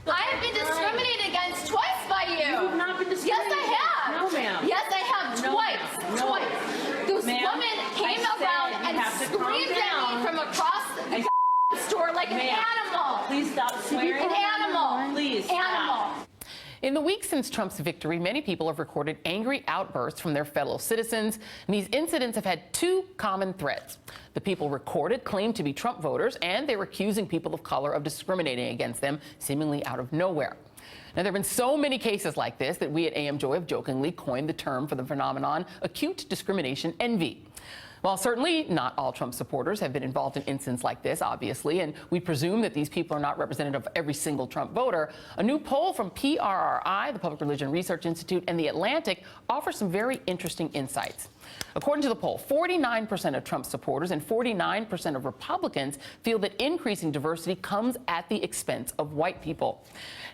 I have been discriminated against twice by you. You have not been discriminated. Yes, I have. No, ma'am. Yes, I have. No, Twice. no. Twice. This woman came around and screamed at me from across the store like an animal. Please stop swearing. An animal. Please Animal. In the week since Trump's victory, many people have recorded angry outbursts from their fellow citizens, and these incidents have had two common threads. The people recorded claimed to be Trump voters, and they were accusing people of color of discriminating against them, seemingly out of nowhere. Now, there have been so many cases like this that we at AM Joy have jokingly coined the term for the phenomenon, acute discrimination envy. While certainly not all Trump supporters have been involved in incidents like this, obviously, and we presume that these people are not representative of every single Trump voter, a new poll from PRRI, the Public Religion Research Institute, and The Atlantic offers some very interesting insights. According to the poll, 49% of Trump supporters and 49% of Republicans feel that increasing diversity comes at the expense of white people.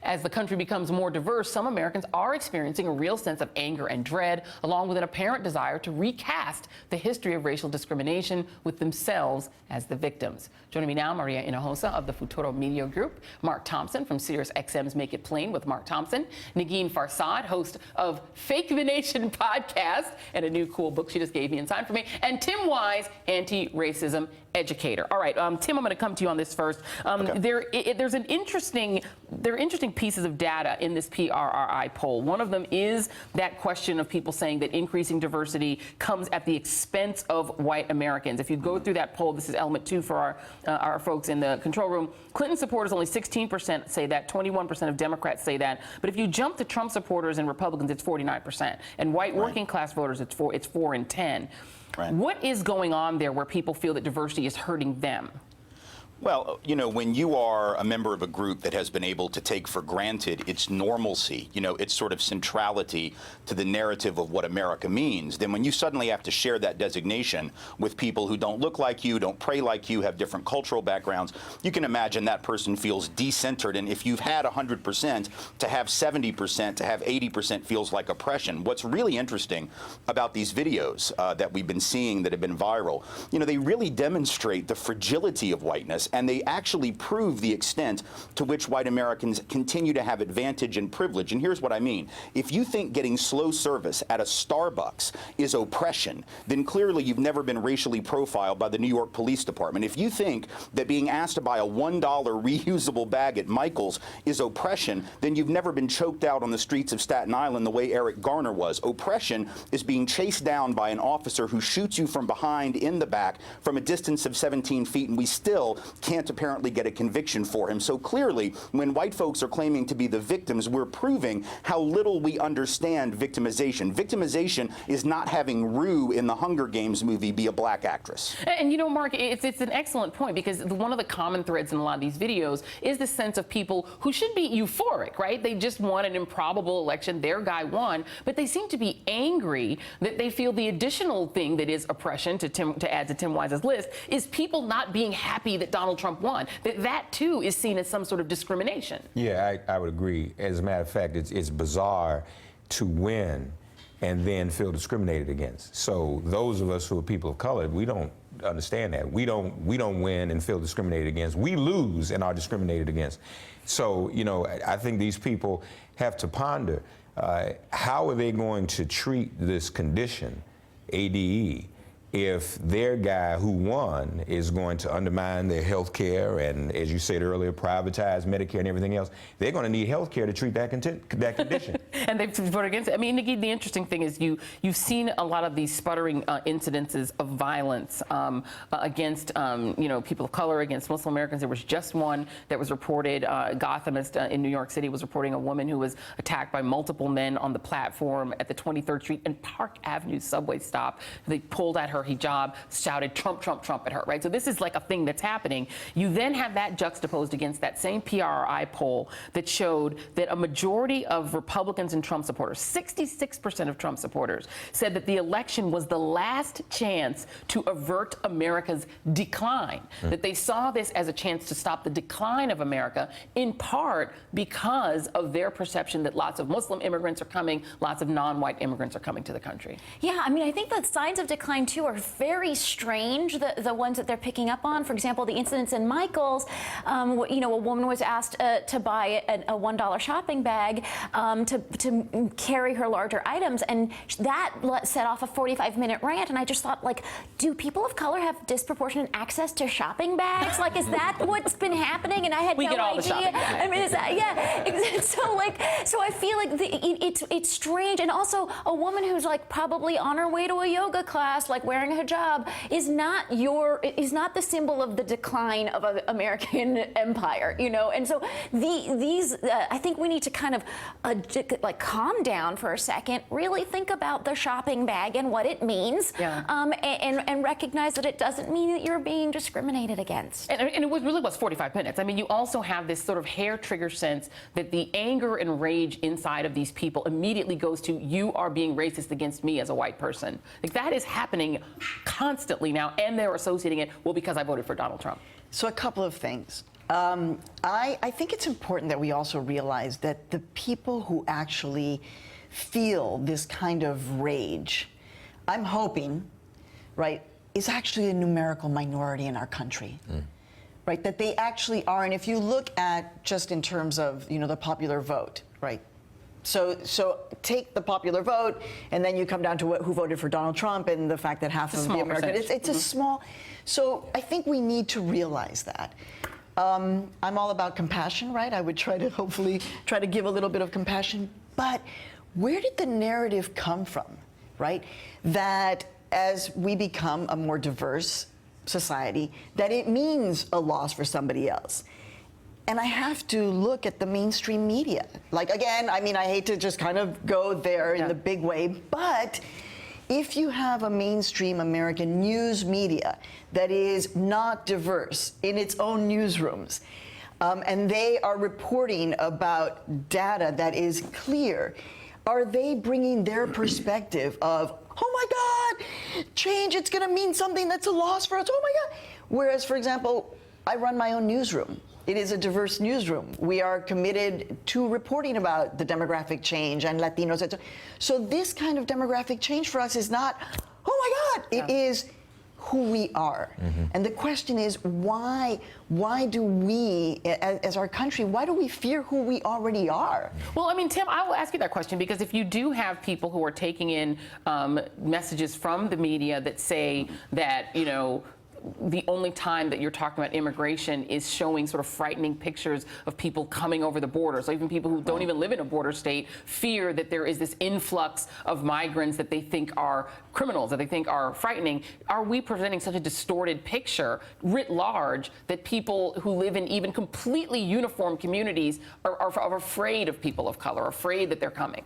As the country becomes more diverse, some Americans are experiencing a real sense of anger and dread, along with an apparent desire to recast the history of racial discrimination with themselves as the victims. Joining me now, Maria Hinojosa of the Futuro Media Group, Mark Thompson from SiriusXM's Make It Plain with Mark Thompson, Negin Farsad, host of Fake the Nation podcast and a new cool book she just gave me and signed for me, and Tim Wise, anti-racism educator. All right, Tim, I'm going to come to you on this first. Okay. There are interesting pieces of data in this PRRI poll. One of them is that question of people saying that increasing diversity comes at the expense of white Americans. If you go through that poll, this is element 2 for our folks in the control room. Clinton supporters, only 16% say that, 21% of Democrats say that. But if you jump to Trump supporters and Republicans, it's 49%. And white working class voters, it's 4 and 10. Right. What is going on there where people feel that diversity is hurting them? Well, you know, when you are a member of a group that has been able to take for granted its normalcy, you know, its sort of centrality to the narrative of what America means, then when you suddenly have to share that designation with people who don't look like you, don't pray like you, have different cultural backgrounds, you can imagine that person feels decentered. And if you've had 100%, to have 70%, to have 80% feels like oppression. What's really interesting about these videos that we've been seeing that have been viral, you know, they really demonstrate the fragility of whiteness. And they actually prove the extent to which white Americans continue to have advantage and privilege. And here's what I mean. If you think getting slow service at a Starbucks is oppression, then clearly you've never been racially profiled by the New York Police Department. If you think that being asked to buy a $1 reusable bag at Michael's is oppression, then you've never been choked out on the streets of Staten Island the way Eric Garner was. Oppression is being chased down by an officer who shoots you from behind in the back from a distance of 17 feet, and we still can't apparently get a conviction for him. So clearly, when white folks are claiming to be the victims, we're proving how little we understand victimization. Victimization is not having Rue in the Hunger Games movie be a black actress. And you know, Mark, it's an excellent point, because one of the common threads in a lot of these videos is the sense of people who should be euphoric, right? They just won an improbable election, their guy won, but they seem to be angry that they feel the additional thing that is oppression, to add to Tim Wise's list, is people not being happy that Donald Trump won. That too is seen as some sort of discrimination. Yeah, I would agree. As a matter of fact, it's bizarre to win and then feel discriminated against. So those of us who are people of color, we don't understand that. We don't win and feel discriminated against. We lose and are discriminated against. So, you know, I think these people have to ponder how are they going to treat this condition, ADE, if their guy who won is going to undermine their health care and, as you said earlier, privatize Medicare and everything else. They're going to need health care to treat that condition. And they've voted against it. I mean, Nikki, the interesting thing is you've seen a lot of these sputtering incidences of violence against you know, people of color, against Muslim Americans. There was just one that was reported. Gothamist in New York City was reporting a woman who was attacked by multiple men on the platform at the 23rd Street and Park Avenue subway stop. They pulled at her hijab, shouted Trump, Trump, Trump at her, right? So this is like a thing that's happening. You then have that juxtaposed against that same PRI poll that showed that a majority of Republicans and Trump supporters, 66% of Trump supporters, said that the election was the last chance to avert America's decline, that they saw this as a chance to stop the decline of America, in part because of their perception that lots of Muslim immigrants are coming, lots of non-white immigrants are coming to the country. Yeah, I mean, I think the signs of decline, too, are very strange, the ones that they're picking up on. For example, the incidents in Michael's, you know, a woman was asked to buy a $1 shopping bag to carry her larger items, and that set off a 45-minute rant. And I just thought, like, do people of color have disproportionate access to shopping bags? Like, is that what's been happening? And I had no idea. The shopping bags. I mean, is that, yeah. So I feel like it's strange. And also, a woman who's like probably on her way to a yoga class, like wearing a hijab, is not the symbol of the decline of an American empire, you know. And so these I think we need to kind of like calm down for a second, really think about the shopping bag and what it means, and recognize that it doesn't mean that you're being discriminated against. And it really was 45 minutes. I mean, you also have this sort of hair trigger sense that the anger and rage inside of these people immediately goes to, you are being racist against me as a white person. Like, that is happening constantly now, and they're associating it, well, because I voted for Donald Trump. So a couple of things. I think it's important that we also realize that the people who actually feel this kind of rage, I'm hoping, right, is actually a numerical minority in our country. Right, that they actually are. And if you look at just in terms of, you know, the popular vote, right? So take the popular vote, and then you come down to who voted for Donald Trump, and the fact that half of the Americans, it's a small. So I think we need to realize that. I'm all about compassion, right? I would try to hopefully give a little bit of compassion. But where did the narrative come from, right? That as we become a more diverse society, that it means a loss for somebody else. And I have to look at the mainstream media. Like, again, I mean, I hate to just kind of go there in the big way, but if you have a mainstream American news media that is not diverse in its own newsrooms, and they are reporting about data that is clear, are they bringing their perspective of, oh my God, change, it's going to mean something that's a loss for us, oh my God. Whereas, for example, I run my own newsroom. It is a diverse newsroom. We are committed to reporting about the demographic change and Latinos. So this kind of demographic change for us is not, oh my God, it is who we are. And the question is, why do we, as our country, why do we fear who we already are? Well, I mean, Tim, I will ask you that question, because if you do have people who are taking in messages from the media that say that, you know, the only time that you're talking about immigration is showing sort of frightening pictures of people coming over the border. So even people who don't even live in a border state fear that there is this influx of migrants that they think are criminals, that they think are frightening. Are we presenting such a distorted picture writ large that people who live in even completely uniform communities are afraid of people of color, afraid that they're coming?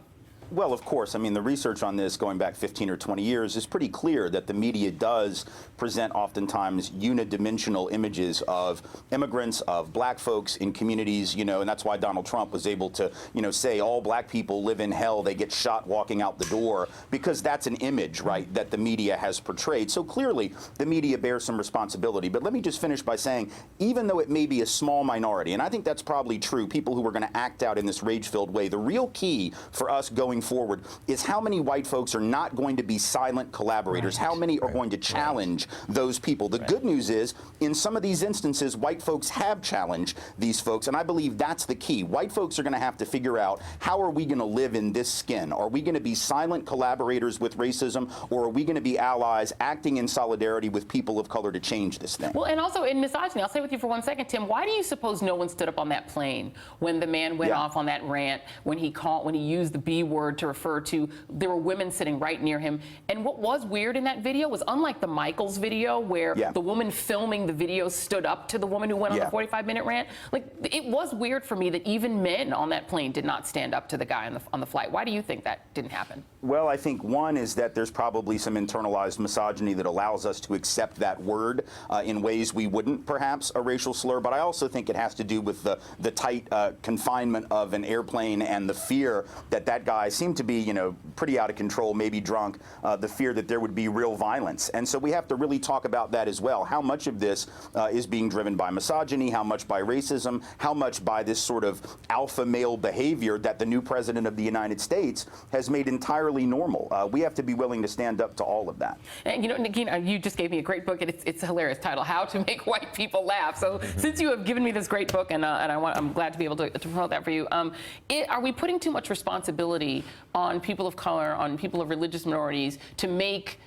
Well, of course. I mean, the research on this going back 15 or 20 years is pretty clear that the media does present oftentimes unidimensional images of immigrants, of black folks in communities, you know, and that's why Donald Trump was able to, you know, say all black people live in hell, they get shot walking out the door, because that's an image, right, that the media has portrayed. So clearly the media bears some responsibility. But let me just finish by saying, even though it may be a small minority, and I think that's probably true, people who are going to act out in this rage-filled way, the real key for us going forward is how many white folks are not going to be silent collaborators, how many are going to challenge those people. The good news is, in some of these instances, white folks have challenged these folks, and I believe that's the key. White folks are going to have to figure out, how are we going to live in this skin? Are we going to be silent collaborators with racism, or are we going to be allies acting in solidarity with people of color to change this thing? Well, and also in misogyny, I'll stay with you for 1 second, Tim. Why do you suppose no one stood up on that plane when the man went off on that rant, when he used the B word to refer to, there were women sitting right near him? And what was weird in that video was, unlike the Michaels video where the woman filming the video stood up to the woman who went on the 45-minute rant, like, it was weird for me that even men on that plane did not stand up to the guy on the flight. Why do you think that didn't happen? Well, I think one is that there's probably some internalized misogyny that allows us to accept that word in ways we wouldn't, perhaps, a racial slur. But I also think it has to do with the tight confinement of an airplane and the fear that that guy seemed to be, you know, pretty out of control, maybe drunk, the fear that there would be real violence. And so we have to really talk about that as well. How much of this is being driven by misogyny, how much by racism, how much by this sort of alpha male behavior that the new president of the United States has made entirely entirely normal. We have to be willing to stand up to all of that. And you know, Nagina, you just gave me a great book, and it's a hilarious title, How to Make White People Laugh. So since you have given me this great book, and I'm glad to be able to promote that for you, are we putting too much responsibility on people of color, on people of religious minorities, to make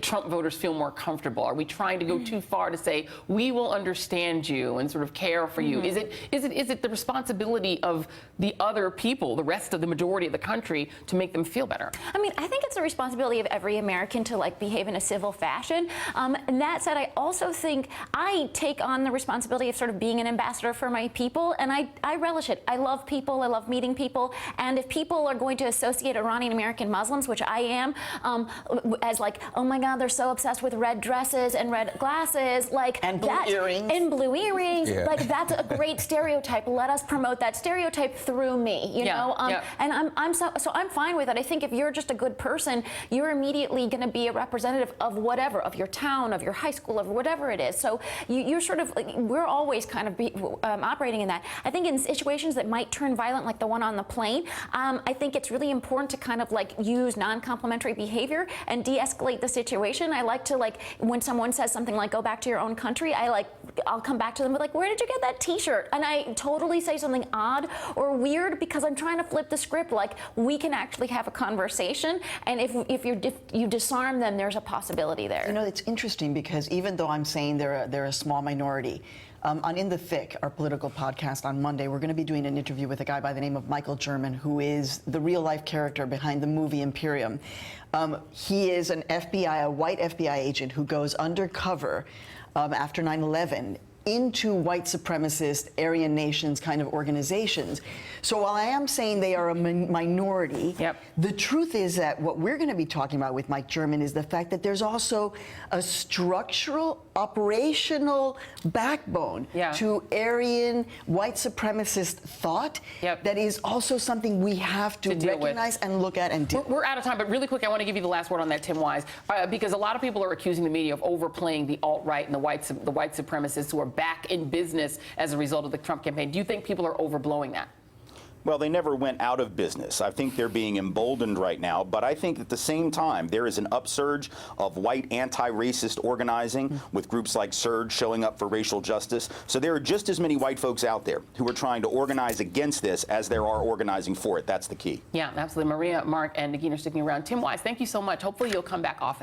Trump voters feel more comfortable? Are we trying to go too far to say we will understand you and sort of care for you? Is it the responsibility of the other people, the rest of the majority of the country, to make them feel better? I mean, I think it's the responsibility of every American to like behave in a civil fashion. And that said, I also think I take on the responsibility of sort of being an ambassador for my people, and I relish it. I love people. I love meeting people. And if people are going to associate Iranian American Muslims, which I am, as like, oh my God, they're so obsessed with red dresses and red glasses, like and blue earrings. And blue earrings, Yeah. like that's a great stereotype. Let us promote that stereotype through me, you know. And I'm so I'm fine with it. I think if you're just a good person, you're immediately going to be a representative of whatever, of your town, of your high school, of whatever it is. So you're sort of like, we're always kind of operating in that. I think in situations that might turn violent, like the one on the plane, I think it's really important to kind of like use non-complimentary behavior and de-escalate the situation. I like to, like, when someone says something like, go back to your own country, I'll come back to them with like, where did you get that t-shirt? And I totally say something odd or weird because I'm trying to flip the script. Like, we can actually have a conversation, and if you disarm them, there's a possibility there. You know, it's interesting because even though I'm saying they're a small minority, on In the Thick, our political podcast on Monday, we're going to be doing an interview with a guy by the name of Michael German, who is the real-life character behind the movie Imperium. He is a white FBI agent who goes undercover after 9/11 into white supremacist Aryan nations kind of organizations. So while I am saying they are a minority, the truth is that what we're going to be talking about with Mike German is the fact that there's also a structural, operational backbone to Aryan white supremacist thought that is also something we have to recognize and look at and deal with. We're out of time, but really quick, I want to give you the last word on that, Tim Wise, because a lot of people are accusing the media of overplaying the alt-right and the white supremacists who are back in business as a result of the Trump campaign. Do you think people are overblowing that? Well, they never went out of business. I think they're being emboldened right now, but I think at the same time, there is an upsurge of white anti-racist organizing with groups like Surge showing up for racial justice. So there are just as many white folks out there who are trying to organize against this as there are organizing for it. That's the key. Yeah, absolutely. Maria, Mark, and Nagina are sticking around. Tim Wise, thank you so much. Hopefully you'll come back often.